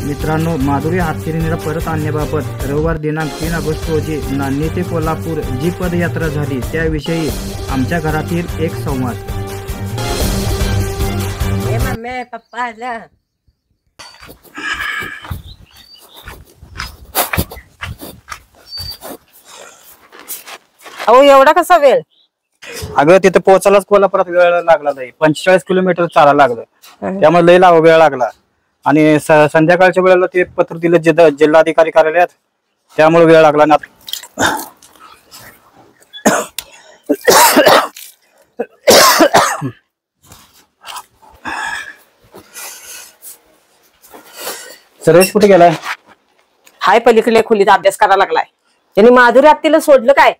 मित्रांनो, माधुरी हातकणंगलेला परत आणण्याबाबत रविवार दिनांक 3 ऑगस्ट रोजी नांदी ते कोल्हापूर जी पदयात्रा झाली त्याविषयी आमच्या घरातील एक संवाद। मम्मी पप्पा आलं। अहो एवढा कसा वेळ? अगं तिथे पोहोचायलाच कोल्हापुरात वेळ लागला नाही। 45 किलोमीटर चालायला लागलं, त्यामुळे लई वेळ लागला। आणि संध्याकाळच्या वेळेला ते पत्र दिलं जिल्हाधिकारी कार्यालयात, त्यामुळे वेळ लागला ना। सुरेश कुठे गेलाय? हाय पलीकडे खोलीत अभ्यास करायला लागलाय। त्यांनी माधुरी आत्तीला सोडलं काय?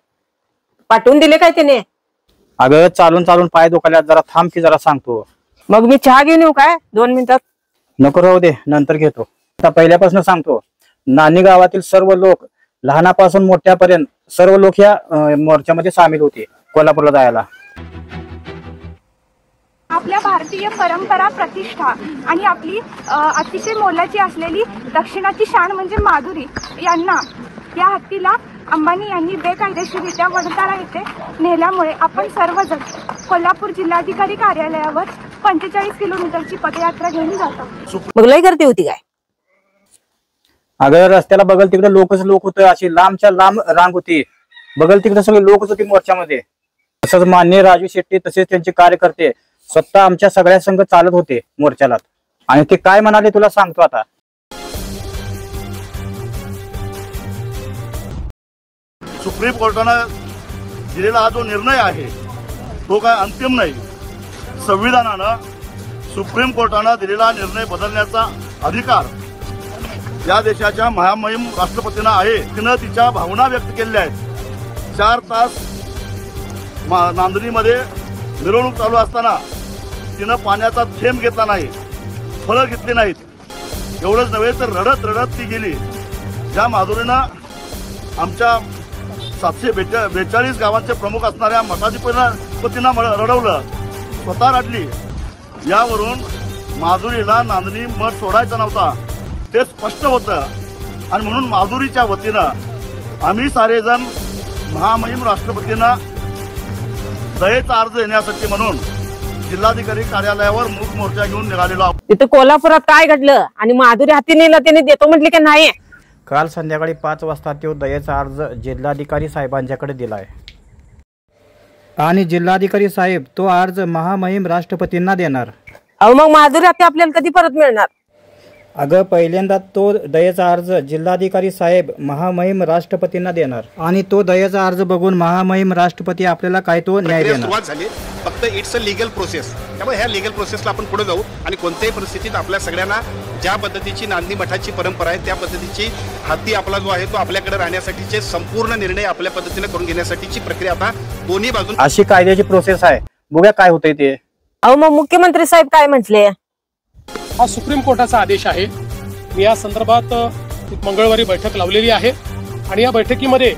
पाठवून दिले काय त्याने? अगं चालून चालून पाय दुखायला, जरा थांब की जरा सांगतो। मग मी चहा घेऊन येऊ काय 2 मिनिटात? नको राहू दे, नंतर घेतो। आता पहिल्यापासून सांगतो, नानी गावातील सर्व लोक लहानापासून मोठ्यापर्यंत सर्व लोक या मोर्चामध्ये सामील होते कोल्हापूरला जायला। आपल्या भारतीय परंपरा, प्रतिष्ठा आणि आपली अतिशय मोलाची असलेली दक्षिणाची शान म्हणजे माधुरी यांना, या हत्तीला अंबानी यांनी बेकायदेशीररित्या वडतारा येथे नेल्यामुळे आपण सर्वजण कोल्हापूर जिल्हाधिकारी कार्यालयावर 45 किलोमीटरची पदयात्रा घेऊन जातो। मग लय गर्दी होती काय? अगं रस्त्याला बगल तिकडे लोकच लोक होते, अशी लांबच्या लांब रांग होती। बगल तिकडे सगळे लोकच होती मोर्चामध्ये। तसंच माननीय राजू शेट्टी तसेच त्यांचे कार्यकर्ते स्वतः आमच्या सगळ्या संघ चालत होते मोर्चाला। आणि ते काय म्हणाले तुला सांगतो आता। सुप्रीम कोर्टानं दिलेला हा जो निर्णय आहे तो काय अंतिम नाही। संविधानानं सुप्रीम कोर्टानं दिलेला निर्णय बदलण्याचा अधिकार या देशाच्या महामहिम राष्ट्रपतींना आहे। तिनं तिच्या भावना व्यक्त केलेल्या आहेत। 4 तास नांदणीमध्ये मिरवणूक चालू असताना तिनं पाण्याचा थेंब घेतला नाही, फळं घेतली नाहीत। एवढंच नव्हे तर रडत रडत ती गेली। ज्या माधुरीनं आमच्या 742 गावांचे प्रमुख असणाऱ्या मठाधिपतींना रडवलं, स्वतः रडली। यावरून माधुरीला नांदणी मठ सोडायचा नव्हता ते स्पष्ट होतं। आणि म्हणून माधुरीच्या वतीनं आम्ही सारेजण महामहिम राष्ट्रपतींना दयेचा अर्ज देण्यासाठी म्हणून जिल्हाधिकारी कार्यालयावर मूक मोर्चा घेऊन निघालेलो आहोत। तिथे कोल्हापुरात काय घडलं आणि माधुरी हातीनेला त्याने देतो म्हटले की नाही? काल संध्याकाळी 5 वाजता तो दयेचा अर्ज जिल्हाधिकारी साहेबांच्याकडे दिलाय आणि जिल्हाधिकारी साहेब तो अर्ज महामहिम राष्ट्रपतींना देणार। अहो मग माधुरी हाती आपल्याला कधी परत मिळणार? अगं पहिल्यांदा तो दयेचा अर्ज जिल्हाधिकारी साहेब महामहिम राष्ट्रपतींना देणार आणि तो दयेचा अर्ज बघून महामहिम राष्ट्रपती आपल्याला काय तो न्याय देणार। सुरुवात झाली, फक्त इट्स अ लीगल प्रोसेस। त्यामुळे ह्या लीगल प्रोसेसला आपण पुढे जाऊ आणि कोणत्याही परिस्थितीत आपल्या सगळ्यांना ज्या पद्धतीची नांदी मठाची परंपरा आहे त्या पद्धतीची हत्ती आपला जो आहे तो आपल्याकडे राहण्यासाठीचे संपूर्ण निर्णय आपल्या पद्धतीने करून घेण्यासाठीची प्रक्रिया आता दोन्ही बाजून अशी कायद्याची प्रोसेस आहे। बघूया काय होतंय ते। अहो मग मुख्यमंत्री साहेब काय म्हटले? हा सुप्रीम कोर्टाचा आदेश आहे। मी या संदर्भात मंगळवारी बैठक लावलेली आहे आणि या बैठकीमध्ये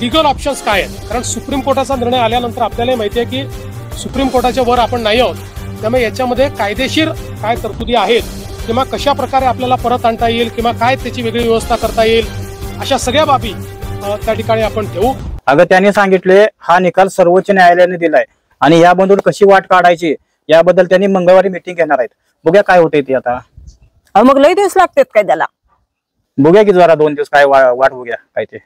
लीगल ऑप्शन्स काय आहेत, कारण सुप्रीम कोर्टाचा निर्णय आल्यानंतर आपल्याला माहिती आहे की सुप्रीम कोर्टाच्या वर आपण नाही आहोत। त्यामुळे याच्यामध्ये कायदेशीर काय तरतुदी आहेत किंवा कशा प्रकारे आपल्याला परत आणता येईल किंवा काय त्याची वेगळी व्यवस्था करता येईल, अशा सगळ्या बाबी त्या ठिकाणी आपण ठेवू। अगं त्यांनी सांगितले हा निकाल सर्वोच्च न्यायालयाने दिलाय आणि याबद्दल कशी वाट काढायची याबद्दल त्यांनी मंगळवारी मीटिंग घेणार आहेत। बघूया काय होतंय ते आता। मग लय दिवस लागतात काय त्याला? बघूया की जरा 2 दिवस काय वाट बघूया काय ते।